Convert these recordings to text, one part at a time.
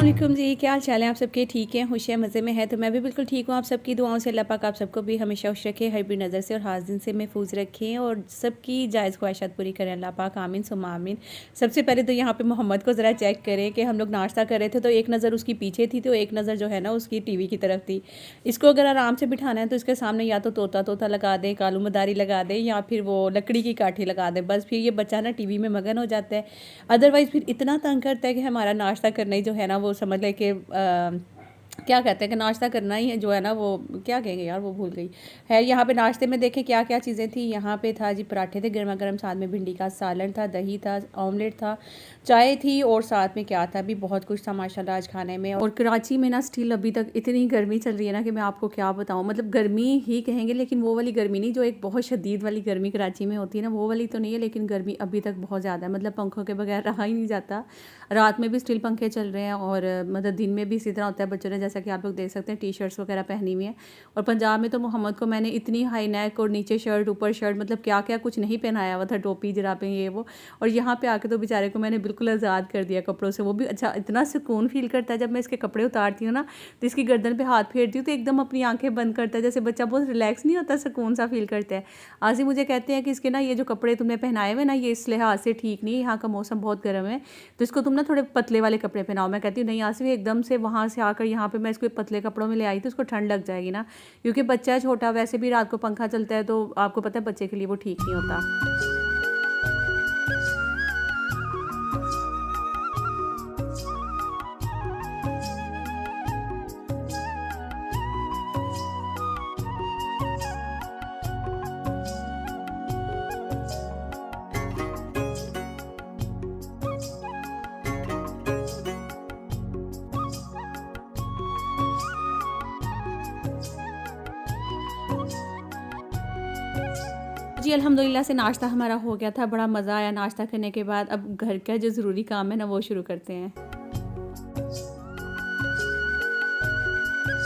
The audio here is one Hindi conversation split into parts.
अस्सलाम जी, क्या हाल चाल है आप सबके? ठीक हैं, खुश हैं, मज़े में है? तो मैं भी बिल्कुल ठीक हूँ। आप सबकी दुआओं से अल्लाह पाक आप सबको भी हमेशा खुश रखे, हर बुरी नज़र से और हाज़िन से महफूज रखें और सबकी जायज़ ख्वाहिशात पूरी करें अल्लाह पाक। आमीन सुम्मा आमीन। सबसे पहले तो यहाँ पे मोहम्मद को ज़रा चेक करें कि हम लोग नाश्ता कर रहे थे तो एक नज़र उसकी पीछे थी, तो एक नज़र जो है ना उसकी टीवी की तरफ थी। इसको अगर आराम से बिठाना है तो इसके सामने या तो तोता तोता लगा दें, कालू मदारी लगा दें, या फिर वो लकड़ी की काठी लगा दें। बस फिर ये बच्चा ना टीवी में मगन हो जाता है। अदरवाइज़ फिर इतना तंग करता है कि हमारा नाश्ता करना ही जो है ना वो समझ लें कि क्या कहते हैं कि नाश्ता करना ही है जो है ना, वो क्या कहेंगे यार, वो भूल गई। है यहाँ पे नाश्ते में देखें क्या क्या चीज़ें थी। यहाँ पे था जी पराठे थे गर्मा गर्म, साथ में भिंडी का सालन था, दही था, ऑमलेट था, चाय थी और साथ में क्या था भी, बहुत कुछ था माशाल्लाह आज खाने में। और कराची में ना स्टिल अभी तक इतनी गर्मी चल रही है ना कि मैं आपको क्या बताऊँ। मतलब गर्मी ही कहेंगे, लेकिन वो वाली गर्मी नहीं जो एक बहुत शदीद वाली गर्मी कराची में होती है ना, वो वाली तो नहीं है, लेकिन गर्मी अभी तक बहुत ज़्यादा है। मतलब पंखों के बगैर रहा ही नहीं जाता। रात में भी स्टिल पंखे चल रहे हैं और मतलब दिन में भी इसी तरह होता है। बच्चों ने जैसा कि आप लोग देख सकते हैं टी शर्ट्स वगैरह पहनी हुई हैं। और पंजाब में तो मोहम्मद को मैंने इतनी हाई नेक और नीचे शर्ट ऊपर शर्ट, मतलब क्या क्या कुछ नहीं पहनाया हुआ था, टोपी जराबें ये वो। और यहाँ पे आके तो बेचारे को मैंने बिल्कुल आज़ाद कर दिया कपड़ों से। वो भी अच्छा इतना सुकून फील करता है जब मैं इसके कपड़े उतारती हूँ ना, तो इसकी गर्दन पे हाथ फेरती हूँ तो एकदम अपनी आंखें बंद करता है, जैसे बच्चा बहुत रिलैक्स नहीं होता, सुकून सा फील करता है। आज ही मुझे कहते हैं कि इसके ना ये जो कपड़े तुमने पहनाए हुए ना, ये इस लिहाज से ठीक नहीं है, यहाँ का मौसम बहुत गर्म है, तो इसको तुम ना थोड़े पतले वाले कपड़े पहनाओ। मैं कहती हूँ नहीं, आसिफ एकदम से वहाँ से आकर यहाँ पे मैं इसको पतले कपड़ों में ले आई तो उसको ठंड लग जाएगी ना, क्योंकि बच्चा है छोटा, वैसे भी रात को पंखा चलता है तो आपको पता है बच्चे के लिए वो ठीक नहीं होता। जी अल्हम्दुलिल्लाह से नाश्ता हमारा हो गया था, बड़ा मज़ा आया नाश्ता करने के बाद। अब घर का जो ज़रूरी काम है ना वो शुरू करते हैं।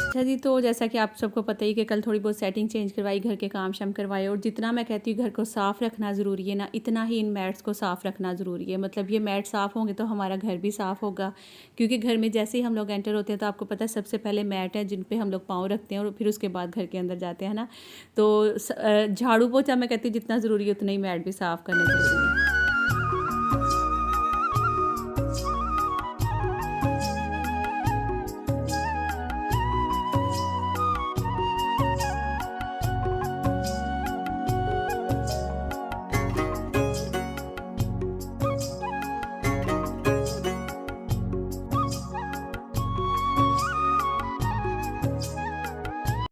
अच्छा जी, तो जैसा कि आप सबको पता ही कि कल थोड़ी बहुत सेटिंग चेंज करवाई, घर के काम शाम करवाए, और जितना मैं कहती हूँ घर को साफ़ रखना ज़रूरी है ना, इतना ही इन मैट्स को साफ़ रखना ज़रूरी है। मतलब ये मैट साफ़ होंगे तो हमारा घर भी साफ़ होगा, क्योंकि घर में जैसे ही हम लोग एंटर होते हैं तो आपको पता है सबसे पहले मैट है जिन पे हम लोग पाँव रखते हैं और फिर उसके बाद घर के अंदर जाते हैं ना। तो झाड़ू पोछा मैं कहती हूँ जितना ज़रूरी है उतना ही मैट भी साफ़ करने ज़रूरी है।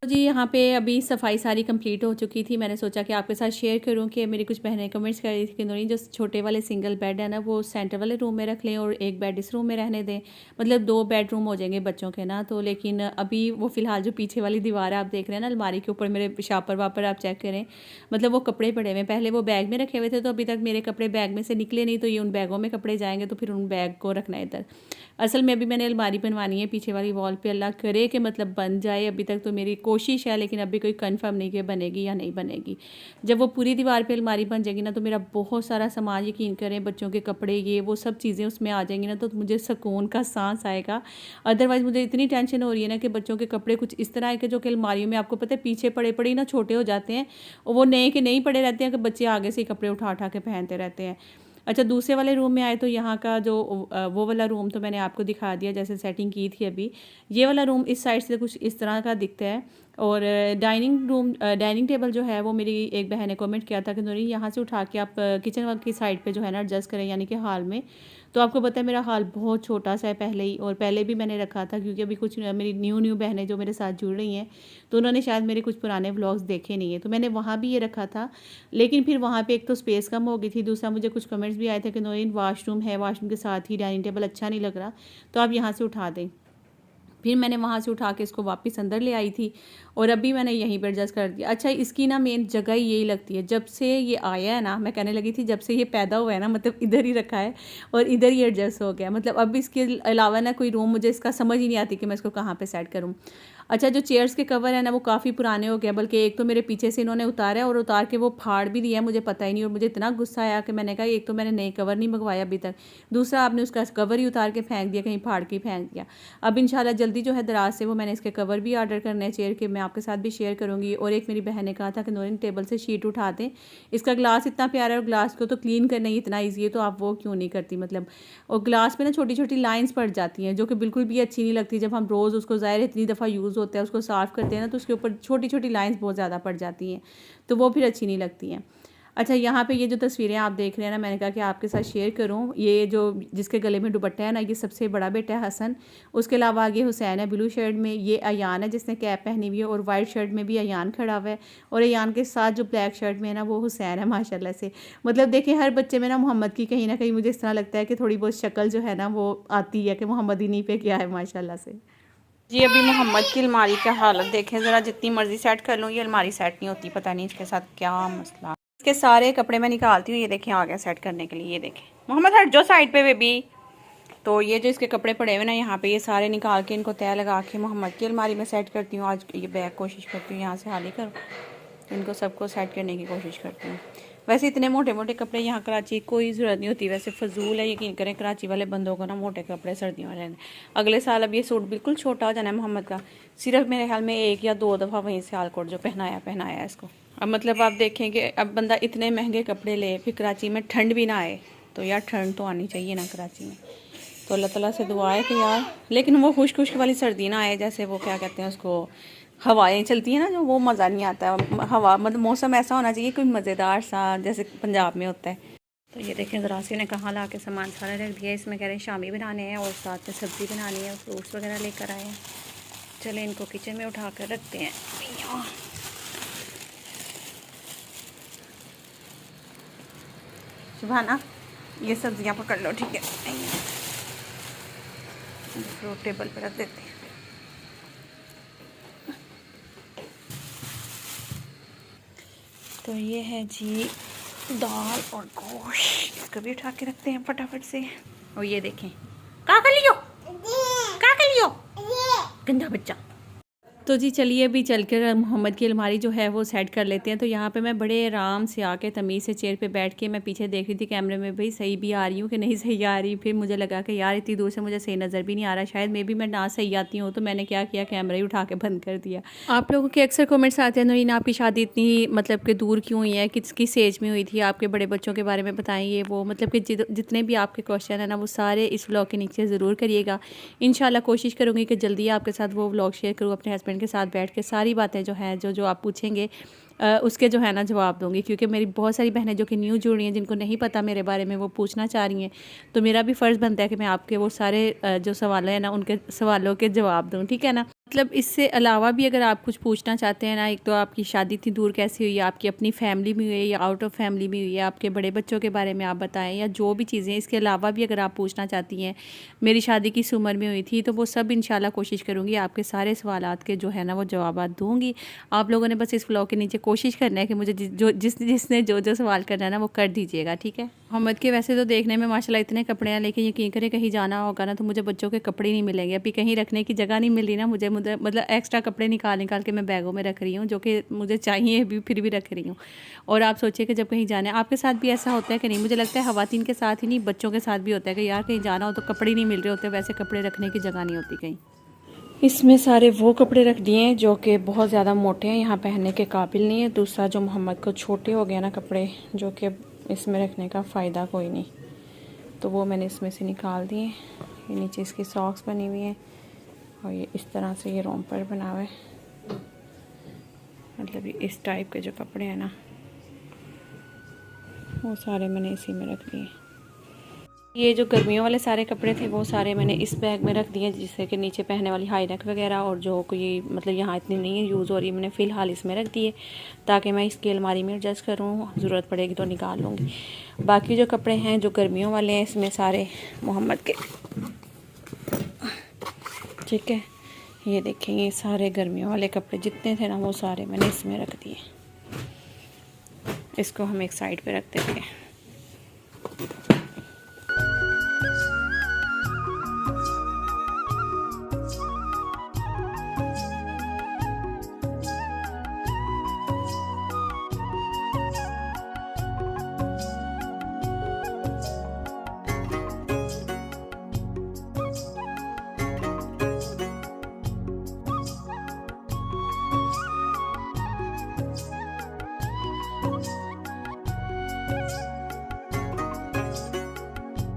तो जी यहाँ पे अभी सफाई सारी कंप्लीट हो चुकी थी। मैंने सोचा कि आपके साथ शेयर करूँ कि मेरी कुछ बहनें कमेंट्स कर रही थी कि नूरी जो छोटे वाले सिंगल बेड है ना वो सेंटर वाले रूम में रख लें और एक बेड इस रूम में रहने दें, मतलब 2 बेडरूम हो जाएंगे बच्चों के ना। तो लेकिन अभी वो फ़िलहाल जो पीछे वाली दीवार है आप देख रहे हैं ना, अलमारी के ऊपर मेरे शापर वापर आप चेक करें, मतलब वो कपड़े पड़े हुए हैं। पहले वो बैग में रखे हुए थे तो अभी तक मेरे कपड़े बैग में से निकले नहीं, तो ये उन बैगों में कपड़े जाएंगे तो फिर उन बैग को रखना है इधर। असल में अभी मैंने अलमारी बनवानी है पीछे वाली वॉल पे, अल्लाह करे कि मतलब बन जाए। अभी तक तो मेरी कोशिश है, लेकिन अभी कोई कंफर्म नहीं कि बनेगी या नहीं बनेगी। जब वो पूरी दीवार पे अलमारी बन जाएगी ना तो मेरा बहुत सारा सामान, यकीन करें बच्चों के कपड़े ये वो सब चीज़ें उसमें आ जाएंगी ना, तो मुझे सुकून का सांस आएगा। अदरवाइज़ मुझे इतनी टेंशन हो रही है ना कि बच्चों के कपड़े कुछ इस तरह है कि जो कि अलमारियों में आपको पता है पीछे पड़े पड़े ही ना छोटे हो जाते हैं, और वो नए के नहीं पड़े रहते हैं कि बच्चे आगे से ही कपड़े उठा उठा के पहनते रहते हैं। अच्छा, दूसरे वाले रूम में आए तो यहाँ का जो वो वाला रूम तो मैंने आपको दिखा दिया जैसे सेटिंग की थी अभी। ये वाला रूम इस साइड से कुछ इस तरह का दिखता है। और डाइनिंग टेबल जो है वो मेरी एक बहन ने कमेंट किया था कि नूरी यहाँ से उठा के आप किचन की साइड पे जो है ना एडजस्ट करें, यानी कि हॉल में। तो आपको पता है मेरा हॉल बहुत छोटा सा है पहले ही, और पहले भी मैंने रखा था क्योंकि अभी कुछ मेरी न्यू बहनें जो मेरे साथ जुड़ रही हैं तो उन्होंने शायद मेरे कुछ पुराने व्लॉग्स देखे नहीं है, तो मैंने वहाँ भी ये रखा था। लेकिन फिर वहाँ पे एक तो स्पेस कम हो गई थी, दूसरा मुझे कुछ कमेंट्स भी आए थे कि नूरी वाशरूम है, वाशरूम के साथ ही डाइनिंग टेबल अच्छा नहीं लग रहा, तो आप यहाँ से उठा दें। फिर मैंने वहाँ से उठा के इसको वापस अंदर ले आई थी और अभी मैंने यहीं पर एडजस्ट कर दिया। अच्छा, इसकी ना मेन जगह यही लगती है, जब से ये आया है ना, मैं कहने लगी थी जब से ये पैदा हुआ है ना, मतलब इधर ही रखा है और इधर ही एडजस्ट हो गया। मतलब अब इसके अलावा ना कोई रूम मुझे इसका समझ ही नहीं आती कि मैं इसको कहाँ पर सेट करूँ। अच्छा, जो चेयर्स के कवर है ना वो काफ़ी पुराने हो गए, बल्कि एक तो मेरे पीछे से इन्होंने उतारा है और उतार के वो फाड़ भी दिया है, मुझे पता ही नहीं। और मुझे इतना गुस्सा आया कि मैंने कहा एक तो मैंने नए कवर नहीं मंगवाया अभी तक, दूसरा आपने उसका कवर ही उतार के फेंक दिया, कहीं फाड़ के फेंक दिया। अब इंशाल्लाह जल्दी जो है दराज से वो मैंने इसके कवर भी ऑर्डर करने हैं चेयर के, मैं आपके साथ भी शेयर करूँगी। और एक मेरी बहन ने कहा था कि नूरिन टेबल से शीट उठा दें, इसका ग्लास इतना प्यारा है और ग्लास को तो क्लीन करना ही इतना ईजी है, तो आप वो क्यों नहीं करती मतलब। और ग्लास पे ना छोटी छोटी लाइन्स पड़ जाती हैं जो कि बिल्कुल भी अच्छी नहीं लगती। जब हम रोज़ उसको ज़ाहिर इतनी दफ़ा यूज़ होता है उसको साफ़ करते हैं ना, तो उसके ऊपर छोटी छोटी लाइंस बहुत ज़्यादा पड़ जाती हैं, तो वो फिर अच्छी नहीं लगती हैं। अच्छा, यहाँ पे ये जो तस्वीरें आप देख रहे हैं ना, मैंने कहा कि आपके साथ शेयर करूँ। ये जो जिसके गले में दुपट्टा है ना, ये सबसे बड़ा बेटा है हसन। उसके अलावा आगे हुसैन है ब्लू शर्ट में, ये अयान है जिसने कैप पहनी हुई है, और वाइट शर्ट में भी अयान खड़ा हुआ है, और अयान के साथ जो ब्लैक शर्ट में है ना वो हुसैन है माशाल्लाह से। मतलब देखिए हर बच्चे में ना मोहम्मद की कहीं ना कहीं मुझे इस तरह लगता है कि थोड़ी बहुत शक्ल जो है ना वो आती है कि मोहम्मद इन्हीं पे क्या है माशाल्लाह से। जी, अभी मोहम्मद की अलमारी का हालत देखें ज़रा, जितनी मर्ज़ी सेट कर लूँ ये अलमारी सेट नहीं होती, पता नहीं इसके साथ क्या मसला। इसके सारे कपड़े मैं निकालती हूँ, ये देखें आ गया सेट करने के लिए। ये देखें मोहम्मद हट जो साइड पे बेबी। तो ये जो इसके कपड़े पड़े हुए ना यहाँ पे, ये सारे निकाल के इनको तय लगा के मोहम्मद की अलमारी में सेट करती हूँ। आज ये बैग कोशिश करती हूँ यहाँ से खाली करूँ, इनको सबको सेट करने की कोशिश करती हूँ। वैसे इतने मोटे मोटे कपड़े यहाँ कराची कोई ज़रूरत नहीं होती, वैसे फजूल है, यकीन करें कराची वाले बंदों को ना मोटे कपड़े सर्दियों में रहने। अगले साल अब ये सूट बिल्कुल छोटा हो जाना है मोहम्मद का, सिर्फ मेरे ख्याल में 1 या 2 दफ़ा वहीं से आलकोट जो पहनाया इसको। अब मतलब आप देखें कि अब बंदा इतने महंगे कपड़े ले, फिर कराची में ठंड भी ना आए, तो यार ठंड तो आनी चाहिए ना कराची में। तो अल्लाह ताला से दुआ है कि यार, लेकिन वो खुश्क खुश्क वाली सर्दी ना आए, जैसे वो क्या कहते हैं उसको, हवाएं चलती हैं ना जो, वो मज़ा नहीं आता। हवा मतलब मौसम ऐसा होना चाहिए कोई मज़ेदार सा, जैसे पंजाब में होता है। तो ये देखें ज़रासी ने कहाँ ला के सामान सारा रख दिया। इसमें कह रहे हैं शामी बनाने हैं और साथ में सब्ज़ी बनानी है, फ्रूट्स वगैरह लेकर आए हैं। चले इनको किचन में उठा कर रखते हैं। सुभाना ये सब्ज़ियाँ पकड़ लो, ठीक है, फ्रूट टेबल पर रख देते हैं। तो ये है जी दाल और गोश्त, इसको भी उठा के रखते हैं फटाफट से। और ये देखें क्या कर लियो गंदा बच्चा। तो जी चलिए अभी चल कर मोहम्मद की अलमारी जो है वो सेट कर लेते हैं। तो यहाँ पे मैं बड़े आराम से आके तमीज़ से चेयर पे बैठ के मैं पीछे देख रही थी कैमरे में, भाई सही भी आ रही हूँ कि नहीं सही आ रही। फिर मुझे लगा कि यार इतनी दूर से मुझे सही नज़र भी नहीं आ रहा, शायद मे भी मैं ना सही आती हूँ। तो मैंने क्या किया, कैमरा ही उठा के बंद कर दिया। आप लोगों के अक्सर कॉमेंट्स आते हैं नूरीन आपकी शादी इतनी मतलब कि दूर क्यों हुई है, किस एज में हुई थी, आपके बड़े बच्चों के बारे में बताएँ। वो मतलब कि जितने भी आपके क्वेश्चन है ना वो सारे इस व्लॉग के नीचे ज़रूर करिएगा। इंशाल्लाह कोशिश करूँगी कि जल्दी आपके साथ वो व्लॉग शेयर करूँ, अपने हस्बैंड के साथ बैठ के सारी बातें जो हैं जो आप पूछेंगे उसके जो है ना जवाब दूंगी। क्योंकि मेरी बहुत सारी बहनें जो कि न्यू जुड़ रही हैं, जिनको नहीं पता मेरे बारे में, वो पूछना चाह रही हैं। तो मेरा भी फ़र्ज़ बनता है कि मैं आपके वो सारे जो सवाल हैं ना उनके सवालों के जवाब दूँ, ठीक है ना। मतलब इससे अलावा भी अगर आप कुछ पूछना चाहते हैं ना, एक तो आपकी शादी इतनी दूर कैसे हुई है, आपकी अपनी फैमिली में हुई है या आउट ऑफ फैमिली में हुई है, आपके बड़े बच्चों के बारे में आप बताएं, या जो भी चीज़ें इसके अलावा भी अगर आप पूछना चाहती हैं, मेरी शादी किस उम्र में हुई थी, तो वो सब इंशाल्लाह कोशिश करूँगी आपके सारे सवालात के जो है ना वो जवाब दूँगी। आप लोगों ने बस इस व्लॉग के नीचे कोशिश करना है कि मुझे जिसने जो सवाल करना है ना वो कर दीजिएगा, ठीक है। मोहम्मद के वैसे तो देखने में माशाल्लाह इतने कपड़े हैं, लेकिन यकीन करें कहीं जाना होगा ना तो मुझे बच्चों के कपड़े नहीं मिलेंगे। अभी कहीं रखने की जगह नहीं मिल रही ना मुझे मतलब एक्स्ट्रा कपड़े निकाल के मैं बैगों में रख रही हूँ, जो कि मुझे चाहिए अभी, फिर भी रख रही हूँ। और आप सोचिए कि जब कहीं जाना है, आपके साथ भी ऐसा होता है कि नहीं? मुझे लगता है ख़वातीन के साथ ही नहीं, बच्चों के साथ भी होता है कि यार कहीं जाना हो तो कपड़े नहीं मिल रहे होते, वैसे कपड़े रखने की जगह नहीं होती कहीं। इसमें सारे वो कपड़े रख दिए हैं जो कि बहुत ज़्यादा मोटे हैं, यहाँ पहनने के काबिल नहीं है। दूसरा जो मोहम्मद को छोटे हो गए ना कपड़े, जो कि इसमें रखने का फ़ायदा कोई नहीं, तो वो मैंने इसमें से निकाल दिए। ये नीचे इसकी सॉक्स बनी हुई हैं और ये इस तरह से ये रोम्पर बना हुआ है, मतलब इस टाइप के जो कपड़े हैं ना वो सारे मैंने इसी में रख दिए। ये जो गर्मियों वाले सारे कपड़े थे वो सारे मैंने इस बैग में रख दिए, जिससे कि नीचे पहनने वाली हाई नेक वगैरह और जो कोई मतलब यहाँ इतनी नहीं है यूज़ हो रही, मैंने फ़िलहाल इसमें रख दिए ताकि मैं इसकी अलमारी में एडजस्ट करूँ, ज़रूरत पड़ेगी तो निकाल लूँगी। बाकी जो कपड़े हैं जो गर्मियों वाले हैं, इसमें सारे मोहम्मद के, ठीक है। ये देखें, ये सारे गर्मियों वाले कपड़े जितने थे ना वो सारे मैंने इसमें रख दिए। इसको हम एक साइड पे रख देंगे।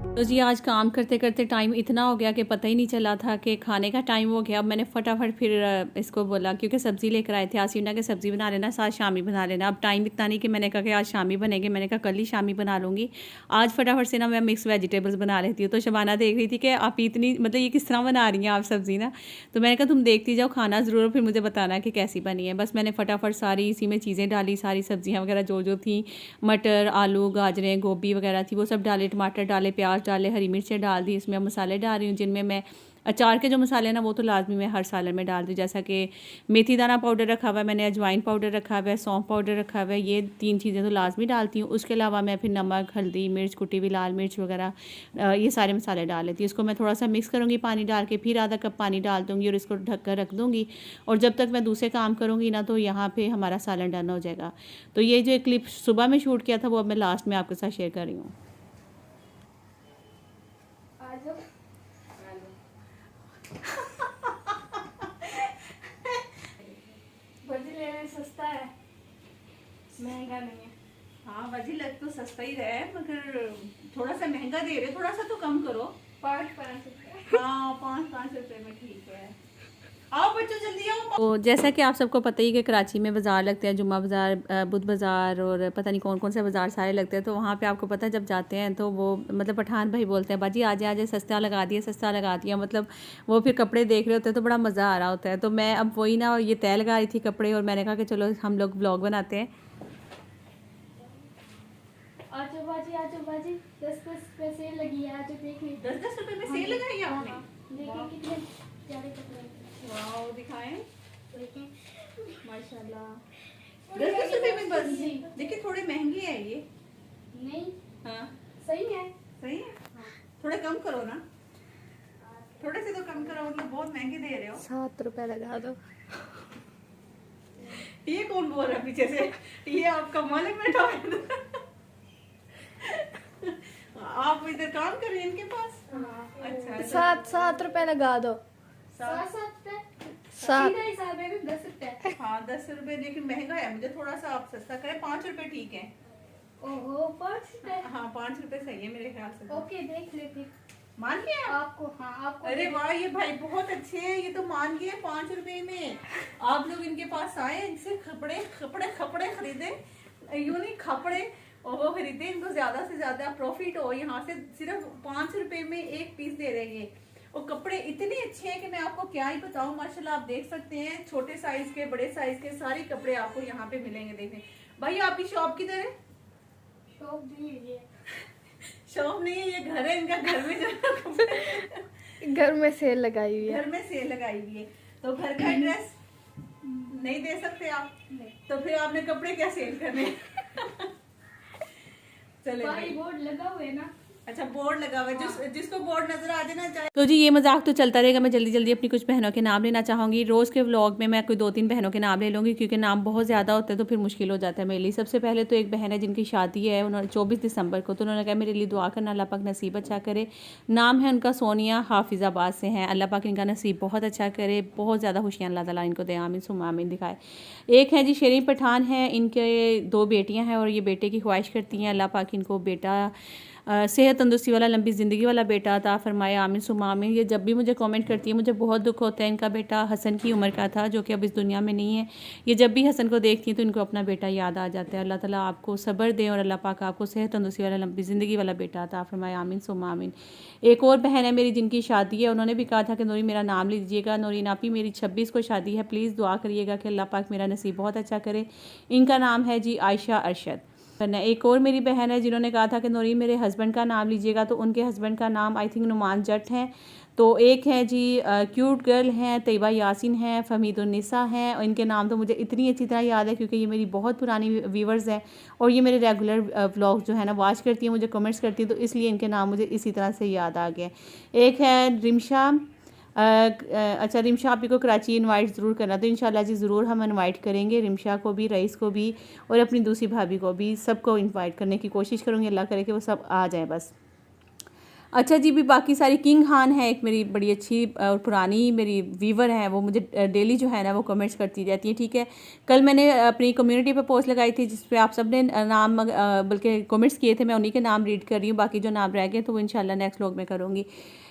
तो जी आज काम करते करते टाइम इतना हो गया कि पता ही नहीं चला था कि खाने का टाइम हो गया। अब मैंने फटाफट फिर इसको बोला, क्योंकि सब्ज़ी लेकर आए थे आसिना के, सब्ज़ी बना लेना साथ शामी बना लेना। अब टाइम इतना नहीं कि मैंने कहा कि आज शामी बनेंगे, मैंने कहा कल ही शामी बना लूँगी। आज फटाफट से ना मैं मिक्स वेजिटेबल्स बना लेती हूँ। तो शबाना देख रही थी कि आप इतनी मतलब ये किस तरह बना रही हैं आप सब्ज़ी ना। तो मैंने कहा तुम देखती जाओ, खाना ज़रूर, फिर मुझे बताना कि कैसी बनी है। बस मैंने फटाफट सारी इसी में चीज़ें डाली, सारी सब्ज़ियाँ वगैरह जो जो थी, मटर, आलू, गाजरें, गोभी वगैरह थी वो सब डाले, टमाटर डाले, प्याज डाले, हरी मिर्चें डाल दी। इसमें मसाले डाल रही हूँ जिनमें मैं अचार के जो मसाले हैं ना वो तो लाजमी मैं हर सालन में डाल दूँ, जैसा कि मेथी दाना पाउडर रखा हुआ है मैंने, अजवाइन पाउडर रखा हुआ है, सौंफ पाउडर रखा हुआ है, ये 3 चीज़ें तो लाजमी डालती हूँ। उसके अलावा मैं फिर नमक, हल्दी, मिर्च, कुटी हुई लाल मिर्च वगैरह ये सारे मसाले डाल लेती हूँ। इसको मैं थोड़ा सा मिक्स करूँगी पानी डाल के, फिर आधा कप पानी डाल दूँगी और इसको ढक कर रख दूँगी। और जब तक मैं दूसरे काम करूँगी ना तो यहाँ पर हमारा सालन डन हो जाएगा। तो ये जो क्लिप सुबह में शूट किया था वो अब मैं लास्ट में आपके साथ शेयर कर रही हूँ। सस्ता है, महंगा नहीं है। हाँ वजी लग तो सस्ता ही रहा है, मगर थोड़ा सा महंगा दे रहे, थोड़ा सा तो कम करो। 5-5 रुपये। हाँ 5-5 रुपये में ठीक है। आओ बच्चों जल्दी आओ। तो जैसा कि आप सबको पता ही कि कराची में बाज़ार लगते हैं, जुम्मा बाज़ार, बुध बाज़ार और पता नहीं कौन कौन से बाज़ार सारे लगते हैं। तो वहाँ पे आपको पता है जब जाते हैं तो वो मतलब पठान भाई बोलते हैं बाजी आज आज सस्ता लगा दिया, सस्ता लगा दिया। मतलब वो फिर कपड़े देख रहे होते हैं तो बड़ा मज़ा आ रहा होता है। तो मैं अब वही ना ये तय लगा रही थी कपड़े, और मैंने कहा कि चलो हम लोग ब्लॉग बनाते हैं। आजो बाजी 10-10 रुपये सेल लगी है, आजो देख ली। 10-10 रुपये में सेल लगाई है आपने? देखिए कितने प्यारे कपड़े। वाओ दिखाएं, देखें माशाल्लाह। 10-10 रुपये में बस। देखिए थोड़े महंगे हैं ये। नहीं हाँ सही है, सही है। थोड़े कम करो ना, थोड़े से तो कम करो, मतलब बहुत महंगे दे रहे हो। 7 रुपये लगा दो। ये कौन बोल रहा है पीछे से? ये आपका मालिक बैठा है। आप इधर काम कर रहे हैं इनके पास? अच्छा 7 रुपये लगा दो। 7 हिसाब है 10 रुपये। हाँ 10 रुपये, लेकिन महंगा है, मुझे थोड़ा सा आप सस्ता करें। 5 रुपये ठीक है। ओहो 5 रुपये। हाँ 5 रुपये सही है मेरे ख्याल से। ओके देख लेती। मान गया आपको? हाँ आपको। अरे वाह ये भाई बहुत अच्छे हैं, ये तो मान गए 5 रुपये में। आप लोग इनके पास आए, इनसे खपड़े खरीदे, यूं नहीं खपड़े और वो खरीदे, इनको ज्यादा से ज्यादा प्रॉफिट हो। यहाँ से सिर्फ 5 रुपये में एक पीस दे रहे हैं। और कपड़े इतने अच्छे हैं कि मैं आपको क्या ही बताऊं। माशाल्लाह आप देख सकते हैं, छोटे साइज के, बड़े साइज के सारे कपड़े आपको यहाँ पे मिलेंगे। देखने भाई आपकी शॉप किधर है? शॉप भी है। शॉप नहीं है, ये घर है इनका। घर में जो घर में सेल लगाई हुई है। घर में सेल लगाई हुई है, तो घर का एड्रेस नहीं दे सकते आप? नहीं। तो फिर आपने कपड़े क्या सेल करने? चले भाई बोर्ड लगा हुआ है ना। अच्छा बोर्ड लगा हुआ है, जिसको बोर्ड नजर आ जाना चाहिए। तो जी ये मजाक तो चलता रहेगा। मैं जल्दी जल्दी अपनी कुछ बहनों के नाम लेना चाहूँगी। रोज़ के व्लॉग में मैं कोई 2-3 बहनों के नाम ले लूँगी, क्योंकि नाम बहुत ज़्यादा होते हैं तो फिर मुश्किल हो जाता है मेरे लिए। सबसे पहले तो एक बहन है जिनकी शादी है, उन्होंने 24 दिसंबर को, तो उन्होंने कहा मेरे लिए दुआ करना, अल्लाह पाक नसीब अच्छा करे। नाम है उनका सोनिया, हाफिज़ाबाद से हैं। अल्लाह पाक इनका नसीब बहुत अच्छा करे, बहुत ज़्यादा खुशियाँ अल्लाह ताला इनको दे, आमीन सुम्मा आमीन दिखाए। एक है जी शेरीन पठान है, इनके 2 बेटियाँ हैं और ये बेटे की ख्वाहिश करती हैं अल्लाह पाक इनको बेटा सेहत तंदुरुस्ती वाला, लंबी ज़िंदगी वाला बेटा अता फरमाए, आमीन सुम्मा आमीन। ये जब भी मुझे कमेंट करती है मुझे बहुत दुख होता है। इनका बेटा हसन की उम्र का था जो कि अब इस दुनिया में नहीं है। ये जब भी हसन को देखती हैं तो इनको अपना बेटा याद आ जाता है। अल्लाह ताला आपको सब्र दे और अल्लाह पाक आपको सेहत तंदुरुस्ती वाला, लंबी ज़िंदगी वाला बेटा अता फरमाए, आमीन सुम्मा आमीन। एक और बहन है मेरी जिनकी शादी है, उन्होंने भी कहा था कि नूरी मेरा नाम लीजिएगा। नूरीन आपी मेरी 26 को शादी है, प्लीज़ दुआ करिएगा कि अल्लाह पाक मेरा नसीब बहुत अच्छा करे। इनका नाम है जी आयशा अरशद। एक और मेरी बहन है जिन्होंने कहा था कि नूरी मेरे हस्बैंड का नाम लीजिएगा, तो उनके हस्बैंड का नाम आई थिंक नुमान जट हैं। तो एक है जी क्यूट गर्ल हैं, तैयबा यासिन हैं, फहमीदुन्निसा हैं, और इनके नाम तो मुझे इतनी अच्छी तरह याद है क्योंकि ये मेरी बहुत पुरानी व्यूवर्स हैं और ये मेरे रेगुलर व्लॉग जो है ना वॉच करती हैं, मुझे कमेंट्स करती हैं, तो इसलिए इनके नाम मुझे इसी तरह से याद आ गए। एक है रिमशा। अच्छा रिमशा, आप ही को कराची इनवाइट ज़रूर करना, तो इंशाल्लाह जी ज़रूर हम इनवाइट करेंगे, रिमशा को भी, रईस को भी और अपनी दूसरी भाभी को भी, सबको इनवाइट करने की कोशिश करूँगी, अल्लाह करे कि वो सब आ जाए बस। अच्छा जी, भी बाकी सारी किंग खान है, एक मेरी बड़ी अच्छी और पुरानी मेरी वीवर है, वो मुझे डेली जो है ना वो कमेंट्स करती रहती है। ठीक है, कल मैंने अपनी कम्युनिटी पे पोस्ट लगाई थी जिस पे आप सब ने नाम बल्कि कमेंट्स किए थे, मैं उन्हीं के नाम रीड कर रही हूँ, बाकी जो नाम रह गए तो वो इंशाल्लाह नेक्स्ट व्लॉग में करूँगी।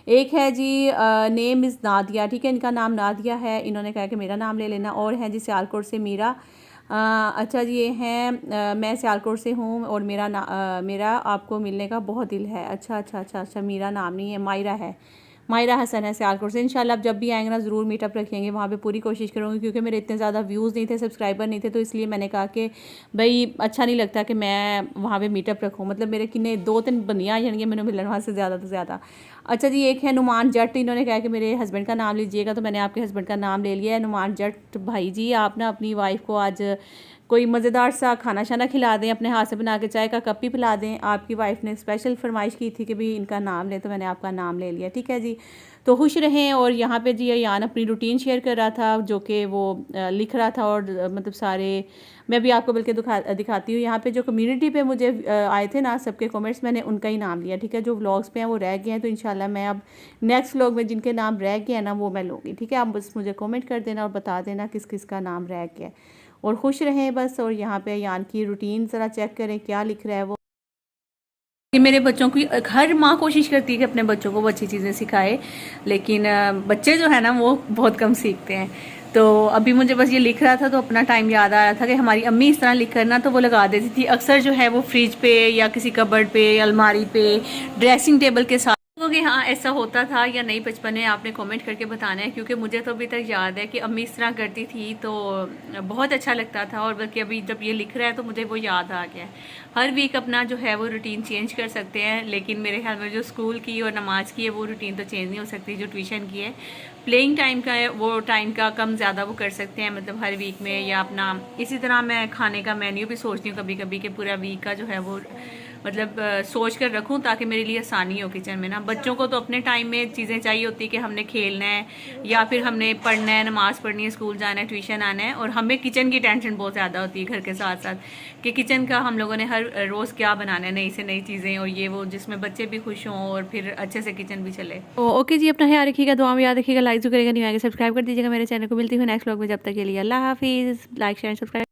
एक है जी नेम इज़ नादिया। ठीक है, इनका नाम नादिया है, इन्होंने कहा कि मेरा नाम ले लेना। और है जी सियालकोट से मीरा। अच्छा जी, ये हैं मैं सियालकोट से हूँ और मेरा आपको मिलने का बहुत दिल है। अच्छा अच्छा अच्छा अच्छा, मीरा नाम नहीं है, मायरा है, मायरा हसन है सियालकोट से। इंशाल्लाह आप जब भी आएंगे ना ज़रूर मीटअप रखेंगे, वहाँ पे पूरी कोशिश करूँगी, क्योंकि मेरे इतने ज़्यादा व्यूज़ नहीं थे, सब्सक्राइबर नहीं थे, तो इसलिए मैंने कहा कि भाई अच्छा नहीं लगता कि मैं वहाँ पे मीटअप रखूँ, मतलब मेरे किन्ने 2-3 बंदियाँ जाएंगे मैंने मिलन वहाँ से ज़्यादा तो ज़्यादा। अच्छा जी, एक है नुमान जट, इन्होंने कहा कि मेरे हस्बैंड का नाम लीजिएगा, तो मैंने आपके हस्बैंड का नाम ले लिया है। नुमान जट भाई जी, आप ना अपनी वाइफ को आज कोई मज़ेदार सा खाना शाना खिला दें, अपने हाथ से बना के चाय का कप ही पिला दें। आपकी वाइफ ने स्पेशल फरमाइश की थी कि भाई इनका नाम लें, तो मैंने आपका नाम ले लिया। ठीक है जी, तो खुश रहें। और यहाँ पे जी यान अपनी रूटीन शेयर कर रहा था, जो कि वो लिख रहा था, और मतलब सारे मैं भी आपको बल्कि दिखाती हूँ। यहाँ पे जो कम्युनिटी पे मुझे आए थे ना सबके कमेंट्स, मैंने उनका ही नाम लिया। ठीक है, जो व्लॉग्स पे हैं वो रह गए हैं, तो इंशाल्लाह मैं अब नेक्स्ट व्लॉग में जिनके नाम रह गए हैं ना वो मैं लूँगी। ठीक है, आप बस मुझे कमेंट कर देना और बता देना किस किस का नाम रह गया है, और खुश रहें बस। और यहाँ पे यान की रूटीन ज़रा चेक करें क्या लिख रहा है वो। कि मेरे बच्चों की हर माँ कोशिश करती है कि अपने बच्चों को वो अच्छी चीज़ें सिखाए, लेकिन बच्चे जो है ना वो बहुत कम सीखते हैं। तो अभी मुझे बस ये लिख रहा था तो अपना टाइम याद आ रहा था कि हमारी अम्मी इस तरह लिख कर ना तो वो लगा देती थी अक्सर जो है वो फ्रिज पे या किसी कबर्ड पे, अलमारी पे, ड्रेसिंग टेबल के साथ। कि हाँ ऐसा होता था या नहीं बचपन में, आपने कमेंट करके बताना है, क्योंकि मुझे तो अभी तक याद है कि अम्मी इस तरह करती थी तो बहुत अच्छा लगता था। और बल्कि अभी जब ये लिख रहा है तो मुझे वो याद आ गया। हर वीक अपना जो है वो रूटीन चेंज कर सकते हैं, लेकिन मेरे ख्याल में जो स्कूल की और नमाज की है वो रूटीन तो चेंज नहीं हो सकती। जो ट्यूशन की है, प्लेइंग टाइम का है, वो टाइम का कम ज़्यादा वो कर सकते हैं, मतलब हर वीक में। या अपना इसी तरह मैं खाने का मेन्यू भी सोचती हूँ कभी कभी कि पूरा वीक का जो है वो मतलब सोच कर रखूं, ताकि मेरे लिए आसानी हो किचन में ना। बच्चों को तो अपने टाइम में चीज़ें चाहिए होती है कि हमने खेलना है या फिर हमने पढ़ना है, नमाज़ पढ़नी है, स्कूल जाना है, ट्यूशन आना है, और हमें किचन की टेंशन बहुत ज़्यादा होती है घर के साथ साथ, कि किचन का हम लोगों ने हर रोज़ क्या बनाना है, नई से नई चीज़ें और ये वो, जिसमें बच्चे भी खुश हों और फिर अच्छे से किचन भी चले। ओके जी, अपना ख्याल रखिएगा, दुआ में याद रखिएगा, लाइक जो करेगा नहीं आएगा सब्सक्राइब कर दीजिएगा मेरे चैनल को। मिलती हूँ नेक्स्ट व्लॉग में, जब तक के लिए अल्लाह हाफिज़। Like share subscribe.